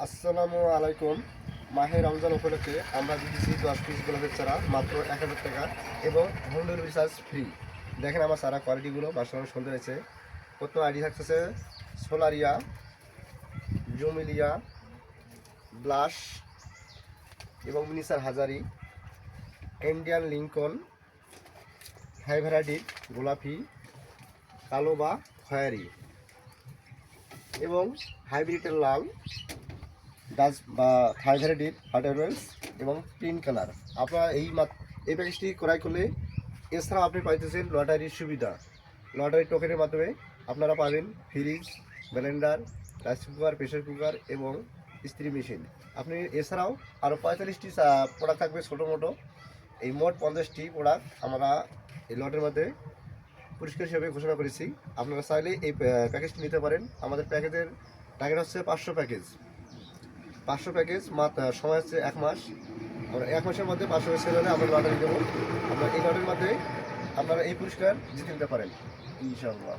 আসসালামু আলাইকুম। মাহে রমজান উপলক্ষে আমরা দিয়েছি 10 পিস গোলাপের চারা মাত্র 1000 টাকা এবং হোম ডেলিভারি চার্জ ফ্রি। দেখেন আমার চারা কোয়ালিটিগুলো মাশাআল্লাহ সুন্দর হয়েছে। প্রথম আইডি থাকতেছে সোলারিয়া, জুমিলিয়া, ব্লাশ এবং মিনিসার হাজারি, ইন্ডিয়ান লিঙ্কন, হাই ভ্যারাইটি গোলাপি, কালো বা খয়েরি এবং হাইব্রিডের লাল, ডাচ বা হাই ভ্যারাইটির হার্টেলস এবং প্রিন্ট কালার। আপনারা এই প্যাকেজটি ক্রয় করলে এছাড়াও আপনি পাইতেছেন লটারির সুবিধা। লটারি টোকেনের মাধ্যমে আপনারা পাবেন fridge, Blender, rice cooker, pressure cooker এবং ইস্ত্রি মেশিন। আপনি এছাড়াও আরও 45টি প্রোডাক্ট থাকবে ছোটো মোটো। এই মোট 50টি প্রোডাক্ট আমরা এই লটের মধ্যে পুরস্কার হিসেবে ঘোষণা করেছি। আপনারা চাইলে এই প্যাকেজটি নিতে পারেন। আমাদের প্যাকেজের টার্গেট হচ্ছে 500 প্যাকেজ। 500 প্যাকেজ সময় হচ্ছে 1 মাস। আমরা 1 মাসের মধ্যে 500 সেল হলে আমরা লটারি দেবো। আমরা এই লটারির মধ্যে আপনারা এই পুরস্কার জিতে নিতে পারেন ইনশাআল্লাহ।